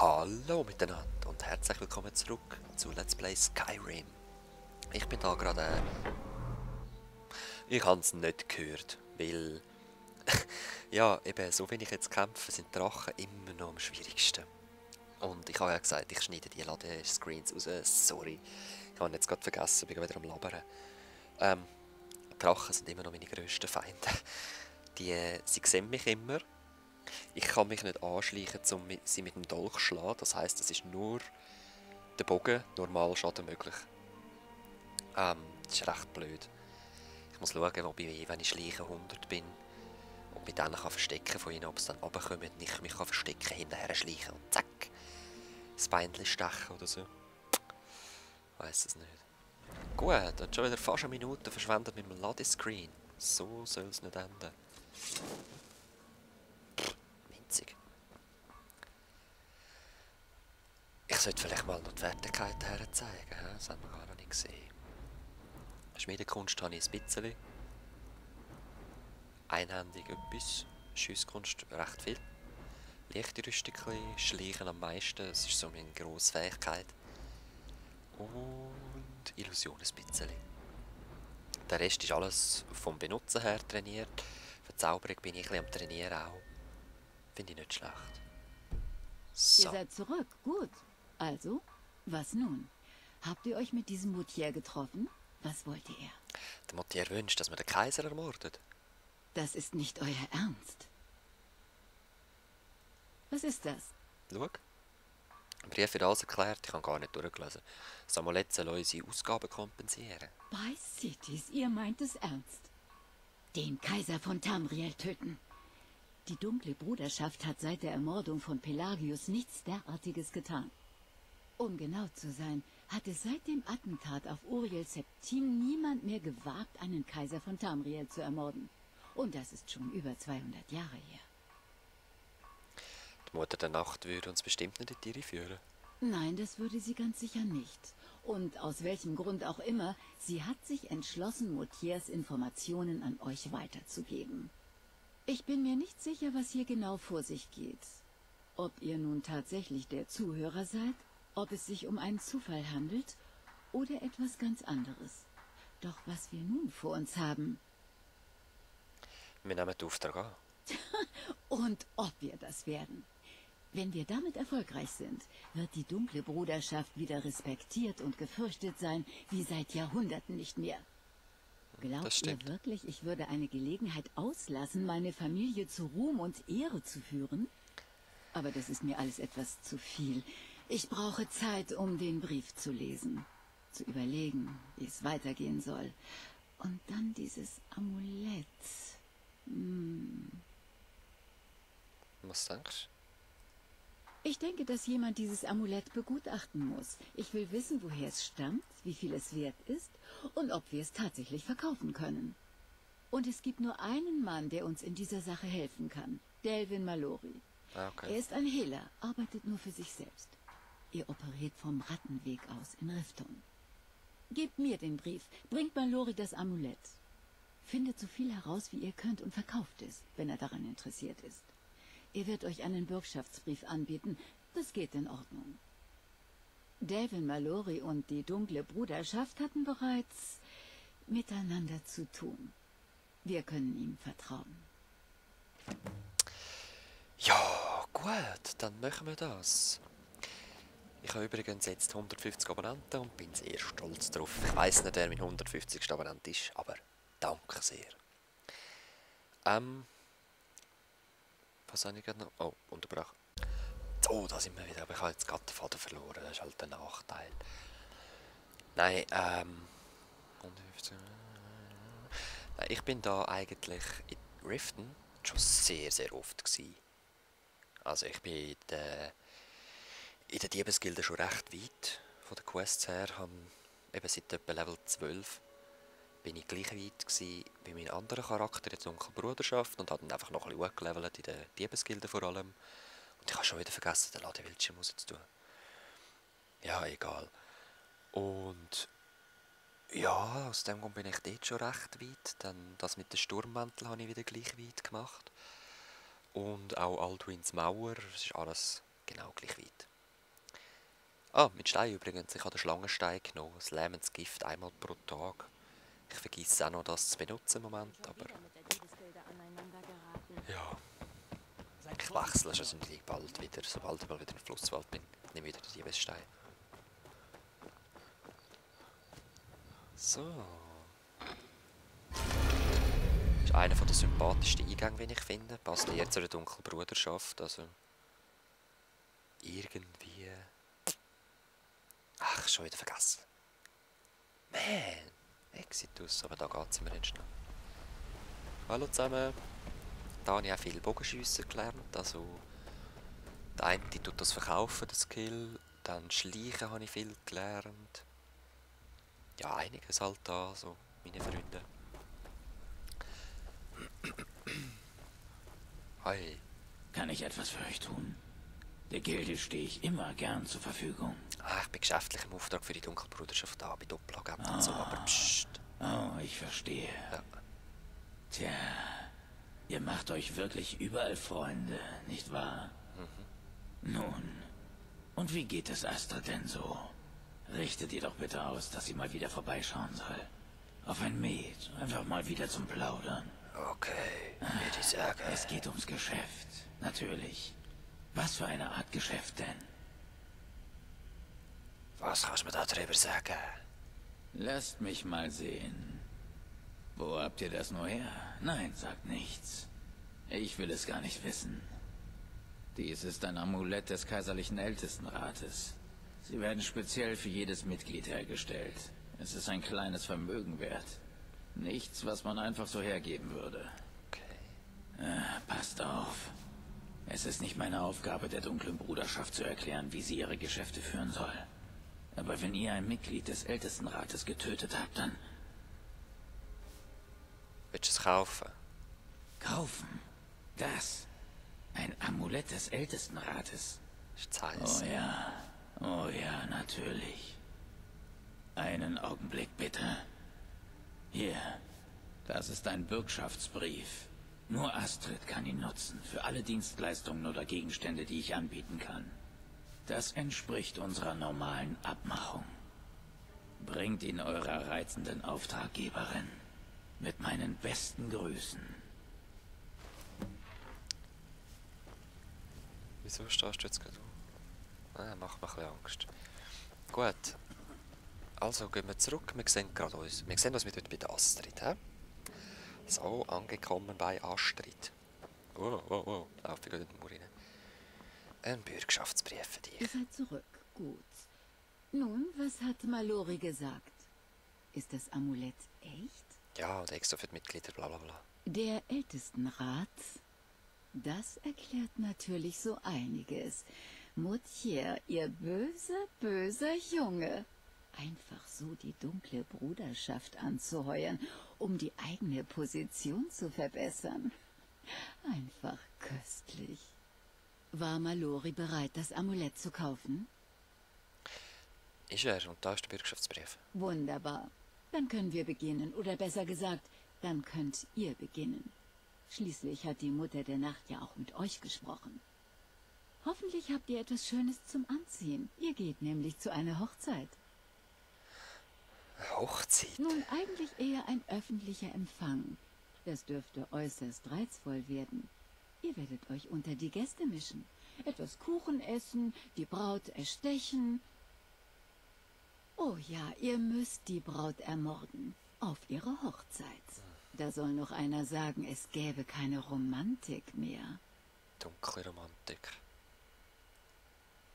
Hallo miteinander und herzlich willkommen zurück zu Let's Play Skyrim. Ich bin da gerade... ich habe es nicht gehört, weil... ja, eben, so wenn ich jetzt kämpfe, sind Drachen immer noch am schwierigsten. Und ich habe ja gesagt, ich schneide die Ladescreens raus, sorry. Ich habe jetzt gerade vergessen, bin wieder am Labern. Drachen sind immer noch meine grössten Feinde. Sie sehen mich immer. Ich kann mich nicht anschleichen, um sie mit dem Dolch zu schlagen. Das heisst, es ist nur der Bogen, normal Schaden möglich. Das ist recht blöd. Ich muss schauen, wobei, wenn ich schleiche 100 bin und mich dann verstecken von ihnen, ob sie dann runterkommen und ich mich verstecken, hinterher schleichen und zack, das Beinchen stechen oder so. Ich weiss es nicht. Gut, dann schon wieder fast eine Minute verschwendet mit dem Ladescreen. So soll es nicht enden. Winzig. Ich sollte vielleicht mal noch die Fertigkeiten herzeigen. Das haben wir gar noch nicht gesehen. Schmiedekunst habe ich ein bisschen. Einhändig etwas. Schusskunst recht viel. Leichte Rüstung, Schleichen am meisten. Das ist so meine grosse Fähigkeit. Und Illusion ein bisschen. Der Rest ist alles vom Benutzen her trainiert. Verzauberung bin ich ein bisschen am Trainieren auch. Finde ich nicht schlecht. Ihr So. seid zurück, gut. Also, was nun? Habt ihr euch mit diesem Mutier getroffen? Was wollte er? Der Mottier wünscht, dass man den Kaiser ermordet. Das ist nicht euer Ernst. Was ist das? Schau. Im Brief wird alles erklärt, ich habe gar nicht durchgelesen. Das Amulett soll unsere Ausgaben kompensieren. Bei Cities, ihr meint es ernst. Den Kaiser von Tamriel töten. Die dunkle Bruderschaft hat seit der Ermordung von Pelagius nichts derartiges getan. Um genau zu sein, hat es seit dem Attentat auf Uriel Septim niemand mehr gewagt, einen Kaiser von Tamriel zu ermorden. Und das ist schon über 200 Jahre her. Die Mutter der Nacht würde uns bestimmt nicht in die Irre führen. Nein, das würde sie ganz sicher nicht. Und aus welchem Grund auch immer, sie hat sich entschlossen, Motiers Informationen an euch weiterzugeben. Ich bin mir nicht sicher, was hier genau vor sich geht. Ob ihr nun tatsächlich der Zuhörer seid, ob es sich um einen Zufall handelt oder etwas ganz anderes. Doch was wir nun vor uns haben Wir nehmen den Auftrag an. und ob wir das werden. Wenn wir damit erfolgreich sind, wird die dunkle Bruderschaft wieder respektiert und gefürchtet sein, wie seit Jahrhunderten nicht mehr. Glaubt ihr wirklich, ich würde eine Gelegenheit auslassen, meine Familie zu Ruhm und Ehre zu führen? Aber das ist mir alles etwas zu viel. Ich brauche Zeit, um den Brief zu lesen, zu überlegen, wie es weitergehen soll. Und dann dieses Amulett. Was denkst Ich denke, dass jemand dieses Amulett begutachten muss. Ich will wissen, woher es stammt, wie viel es wert ist und ob wir es tatsächlich verkaufen können. Und es gibt nur einen Mann, der uns in dieser Sache helfen kann. Delvin Mallory. du? Okay. Er ist ein Hehler, arbeitet nur für sich selbst. Er operiert vom Rattenweg aus in Rifton. Gebt mir den Brief, bringt Mallory das Amulett. Findet so viel heraus, wie ihr könnt und verkauft es, wenn er daran interessiert ist. Er wird euch einen Bürgschaftsbrief anbieten. Das geht in Ordnung. Delvin Mallory und die dunkle Bruderschaft hatten bereits miteinander zu tun. Wir können ihm vertrauen. Ja, gut, dann machen wir das. Ich habe übrigens jetzt 150 Abonnenten und bin sehr stolz darauf. Ich weiss nicht, wer mein 150. Abonnent ist, aber danke sehr. Was habe ich gerade noch? Oh, unterbrochen. Oh, da sind wir wieder, aber ich habe jetzt gerade den Faden verloren. Das ist halt der Nachteil. Nein, 150. Nein, ich bin da eigentlich in Riften schon sehr, sehr oft gewesen. Also ich bin in der Diebesgilde schon recht weit von den Quests her. Eben seit etwa Level 12 bin ich gleich weit gewesen wie mein anderer Charakter in der dunklen Bruderschaft und habe dann einfach noch ein bisschen hochgelevelt in der Diebesgilde vor allem. Und ich habe schon wieder vergessen, den Ladebildschirm rauszutun. Ja, egal. Und ja, aus dem Grund bin ich dort schon recht weit. Dann das mit dem Sturmmantel habe ich wieder gleich weit gemacht. Und auch Alduins Mauer, das ist alles genau gleich weit. Ah, mit Stein übrigens. Ich habe den Schlangenstein genommen. Das lähmendes Gift einmal pro Tag. Ich vergesse auch noch, das zu benutzen im Moment, aber... Ja, ich wechsle schlussendlich bald wieder, sobald ich mal wieder im Flusswald bin. Nehme wieder den Diebesstein. So. Das ist einer der sympathischsten Eingänge, wie ich finde. Passt eher zu der dunklen Bruderschaft, also... Irgendwie... Ach, schon wieder vergessen. Man! Exitus, aber da geht es immerhin schnell. Hallo zusammen. Da habe ich auch viel Bogenschiessen gelernt. Also, der eine tut das verkaufen, das Skill. Dann Schleichen habe ich viel gelernt. Ja, einiges halt da, so, meine Freunde. Hi. Kann ich etwas für euch tun? Der Gilde stehe ich immer gern zur Verfügung. Ah, ich bin geschäftlich im Auftrag für die Dunkelbruderschaft da, bei Doppelagent und so, aber pssst. Oh, ich verstehe. Ja. Tja, ihr macht euch wirklich überall Freunde, nicht wahr? Nun, und wie geht es Astrid denn so? Richtet ihr doch bitte aus, dass sie mal wieder vorbeischauen soll. Auf ein Met, einfach mal wieder zum Plaudern. Okay, würde ich sagen. Es geht ums Geschäft, natürlich. Was für eine Art Geschäft denn? Was kannst du mir da drüber sagen? Lasst mich mal sehen. Wo habt ihr das nur her? Nein, sagt nichts. Ich will es gar nicht wissen. Dies ist ein Amulett des Kaiserlichen Ältestenrates. Sie werden speziell für jedes Mitglied hergestellt. Es ist ein kleines Vermögen wert. Nichts, was man einfach so hergeben würde. Okay. Passt auf. Es ist nicht meine Aufgabe, der dunklen Bruderschaft zu erklären, wie sie ihre Geschäfte führen soll. Aber wenn ihr ein Mitglied des Ältestenrates getötet habt, dann... Willst du es kaufen? Kaufen. Das. Ein Amulett des Ältestenrates. Ist zu heiß. Oh ja, natürlich. Einen Augenblick bitte. Hier. Das ist ein Bürgschaftsbrief. Nur Astrid kann ihn nutzen, für alle Dienstleistungen oder Gegenstände, die ich anbieten kann. Das entspricht unserer normalen Abmachung. Bringt ihn eurer reizenden Auftraggeberin. Mit meinen besten Grüßen. Wieso stehst du jetzt gerade auf? Ah, macht mir ein bisschen Angst. Gut. Also gehen wir zurück. Wir sehen uns wieder bei der Astrid. He? So, angekommen bei Astrid. Oh. Lauf ich gerade in den Mauer rein. Ein Bürgschaftsbrief für dich. Ihr seid zurück. Gut. Nun, was hat Mallory gesagt? Ist das Amulett echt? Ja, und extra für die Mitglieder, bla bla bla. Der Ältestenrat? Das erklärt natürlich so einiges. Mutier, ihr böser Junge. Einfach so die dunkle Bruderschaft anzuheuern, um die eigene Position zu verbessern. Einfach köstlich. War Mallory bereit, das Amulett zu kaufen? Ist er, und da ist der Bürgschaftsbrief. Wunderbar. Dann können wir beginnen, oder besser gesagt, dann könnt ihr beginnen. Schließlich hat die Mutter der Nacht ja auch mit euch gesprochen. Hoffentlich habt ihr etwas Schönes zum Anziehen. Ihr geht nämlich zu einer Hochzeit. Hochzeit? Nun, eigentlich eher ein öffentlicher Empfang. Das dürfte äußerst reizvoll werden. Ihr werdet euch unter die Gäste mischen, etwas Kuchen essen, die Braut erstechen. Oh ja, ihr müsst die Braut ermorden, auf ihre Hochzeit. Da soll noch einer sagen, es gäbe keine Romantik mehr. Dunkle Romantik.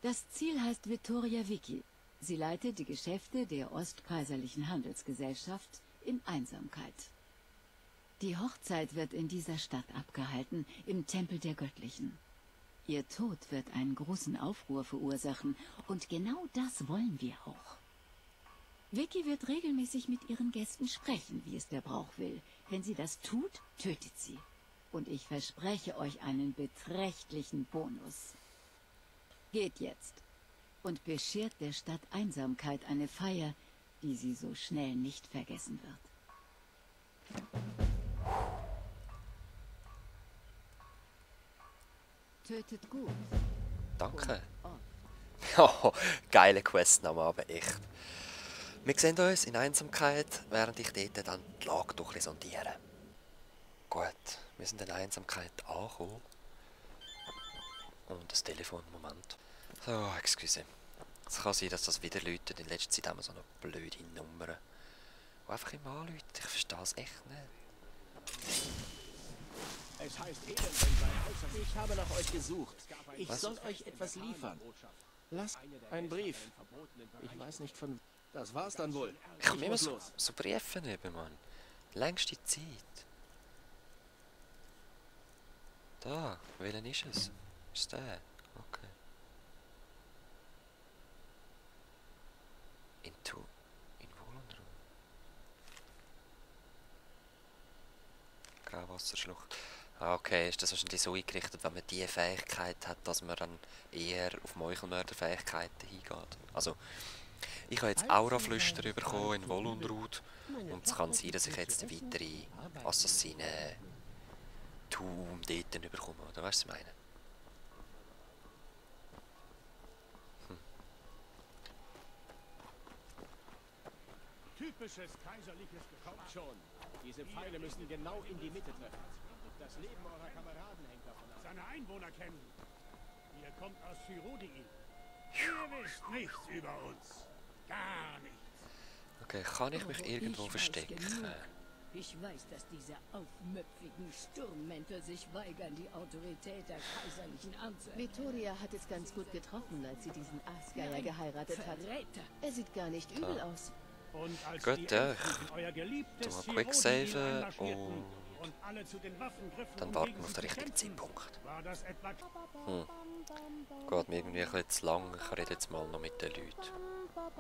Das Ziel heißt Vittoria Vicky. Sie leitet die Geschäfte der Ostkaiserlichen Handelsgesellschaft in Einsamkeit. Die Hochzeit wird in dieser Stadt abgehalten, im Tempel der Göttlichen. Ihr Tod wird einen großen Aufruhr verursachen, und genau das wollen wir auch. Vicky wird regelmäßig mit ihren Gästen sprechen, wie es der Brauch will. Wenn sie das tut, tötet sie. Und ich verspreche euch einen beträchtlichen Bonus. Geht jetzt und beschert der Stadt Einsamkeit eine Feier, die sie so schnell nicht vergessen wird. Tötet gut. Danke. Und oft. Oh, geile Questname, aber echt. Wir sehen uns in Einsamkeit, während ich dort dann die Lage durch sondiere. Gut, wir sind in Einsamkeit angekommen. Und das Telefon, Moment. So, excuse. Es kann sein, dass das wieder läutet. In letzter Zeit haben wir so eine blöde Nummern, die einfach immer anrufen. Ich verstehe es echt nicht. Es heißt Elend, ich habe nach euch gesucht. Ich soll euch etwas liefern. Lasst einen Brief. Ich weiß nicht von... Das war's dann wohl. Ich komme immer so Briefe neben, Mann. Längste Zeit. Da, welcher ist es? Ist der? Okay. In Wohnraum. Grauwasserschlucht. Ah, okay, ist das wahrscheinlich so eingerichtet, wenn man die Fähigkeit hat, dass man dann eher auf Meuchelmörder-Fähigkeiten hingeht. Also, ich habe jetzt Auraflüster bekommen in Volunrud und es kann sein, dass ich jetzt weitere Assassinen Tum dort bekomme, oder weißt du, was ich meine? Typisches kaiserliches Kommt schon. Diese Pfeile müssen genau in die Mitte treffen. Das Leben eurer Kameraden hängt davon ab. Seine Einwohner kennen. Ihr kommt aus Chirudii. Ihr wisst nichts über uns. Gar nichts. Okay, kann ich mich irgendwo verstecken? Ich weiß, dass diese aufmüpfigen Sturmmäntel sich weigern, die Autorität der Kaiserlichen anzuerkennen. Vittoria hat es ganz gut getroffen, als sie diesen Aasgeier geheiratet hat. Verräter. Er sieht gar nicht übel aus. Und als Gut, die ja. Elfen euer geliebtes Mal Chirudii quicksaven einmarschierten und alle zu den Waffen griffen, dann um warten gegen wir auf sie den zu richtigen kämpfen, Zeitpunkt. war das etwa... Geht mir irgendwie ein bisschen zu lang. Ich rede jetzt mal noch mit den Leuten.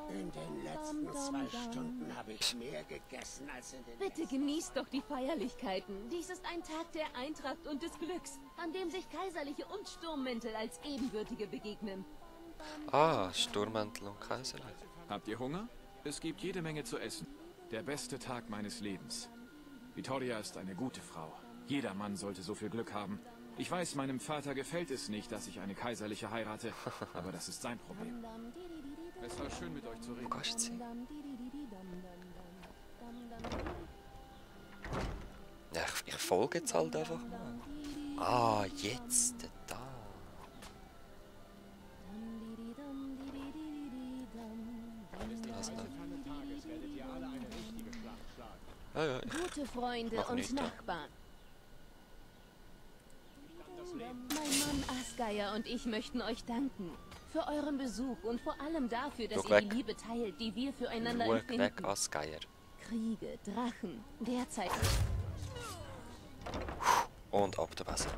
In den letzten 2 Stunden habe ich mehr gegessen als in den... Bitte genießt doch die Feierlichkeiten. Dies ist ein Tag der Eintracht und des Glücks, an dem sich Kaiserliche und Sturmmäntel als Ebenbürtige begegnen. Ah, Sturmmantel und Kaiserlich. Habt ihr Hunger? Es gibt jede Menge zu essen. Der beste Tag meines Lebens. Vittoria ist eine gute Frau. Jeder Mann sollte so viel Glück haben. Ich weiß, meinem Vater gefällt es nicht, dass ich eine Kaiserliche heirate, aber das ist sein Problem. Es war schön, mit euch zu Wo reden. gehst du jetzt hin? Ja, ich folge jetzt halt einfach mal. Ah, jetzt, da. Das noch. Ja, ja, Gute Freunde Mach und nicht, ja. Nachbarn. Mein Mann Aasgeier und ich möchten euch danken. Für euren Besuch und vor allem dafür, dass Schau ihr die weg. Liebe teilt, die wir füreinander Schau weg, empfinden. Aasgeier. Kriege, Drachen, derzeit... Und ab der Besen.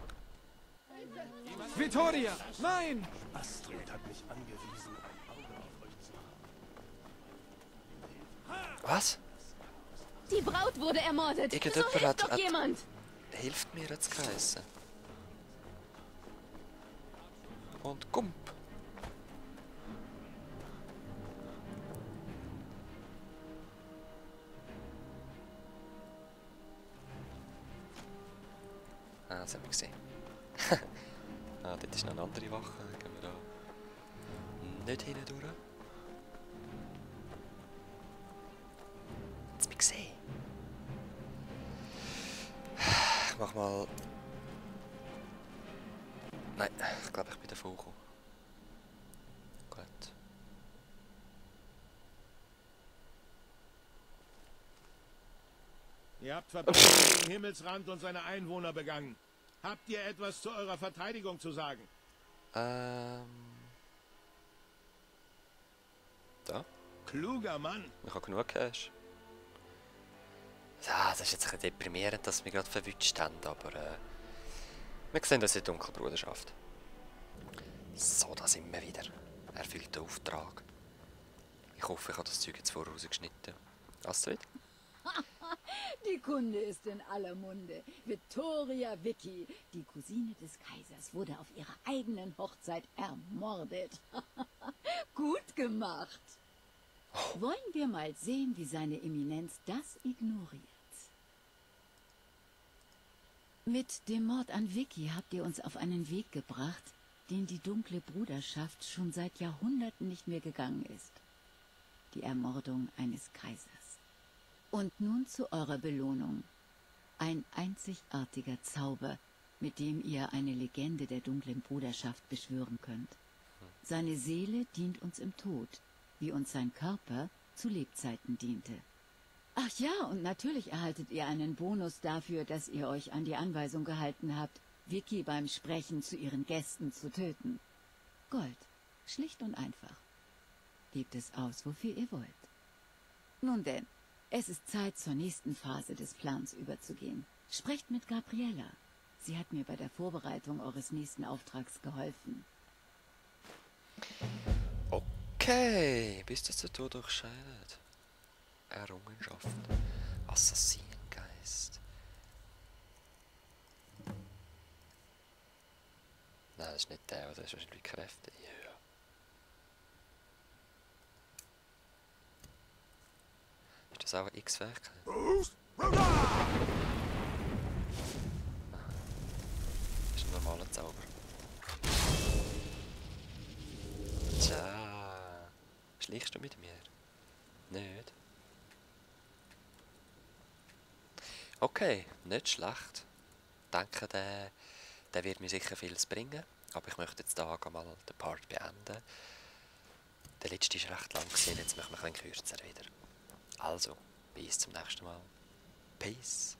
Vittoria! Nein! Astrid hat mich angewiesen, ein Auge auf euch zu haben. Was? Die Braut wurde ermordet! Irgendjemand So hilft hat- doch hat- jemand! Hilft mir jetzt geheißen. Und Gump. Ah, das haben wir gesehen. Ah, dort ist noch eine andere Wache. Dann gehen wir da nicht hinten durch. Jetzt mich gesehen. Ich mach mal. Nein, ich glaube, ich bin davon gekommen. Gut. Ihr habt Verbrechen gegen Himmelsrand und seine Einwohner begangen. Habt ihr etwas zu eurer Verteidigung zu sagen? Da. Kluger Mann. Ich habe genug Cash. Ja, das ist jetzt ein bisschen deprimierend, dass wir gerade verwünscht haben, aber wir sehen uns in der Dunkelbruderschaft. So, da sind wir wieder. Erfüllter Auftrag. Ich hoffe, ich habe das Zeug jetzt vorher rausgeschnitten. Astrid? Die Kunde ist in aller Munde. Vittoria Vicky, die Cousine des Kaisers, wurde auf ihrer eigenen Hochzeit ermordet. Gut gemacht. Wollen wir mal sehen, wie seine Eminenz das ignoriert. Mit dem Mord an Vicky habt ihr uns auf einen Weg gebracht, den die dunkle Bruderschaft schon seit Jahrhunderten nicht mehr gegangen ist. Die Ermordung eines Kaisers. Und nun zu eurer Belohnung. Ein einzigartiger Zauber, mit dem ihr eine Legende der dunklen Bruderschaft beschwören könnt. Seine Seele dient uns im Tod, wie uns sein Körper zu Lebzeiten diente. Ach ja, und natürlich erhaltet ihr einen Bonus dafür, dass ihr euch an die Anweisung gehalten habt, Vicky beim Sprechen zu ihren Gästen zu töten. Gold, schlicht und einfach. Gebt es aus, wofür ihr wollt. Nun denn, es ist Zeit, zur nächsten Phase des Plans überzugehen. Sprecht mit Gabriella. Sie hat mir bei der Vorbereitung eures nächsten Auftrags geholfen. Okay, bis das der Tod durchscheidet. Errungenschaft. Assassinengeist. Nein, das ist nicht der, das ist wahrscheinlich Kräfte. Ja. Ist das auch eine X-Fähigkeit? Das ist ein normaler Zauber. Tja. Schleichst du mit mir? Nicht? Okay, nicht schlecht. Ich denke, der wird mir sicher vieles bringen. Aber ich möchte jetzt hier mal den Part beenden. Der letzte war recht lang, jetzt machen wir ein bisschen kürzer wieder. Also, bis zum nächsten Mal. Peace.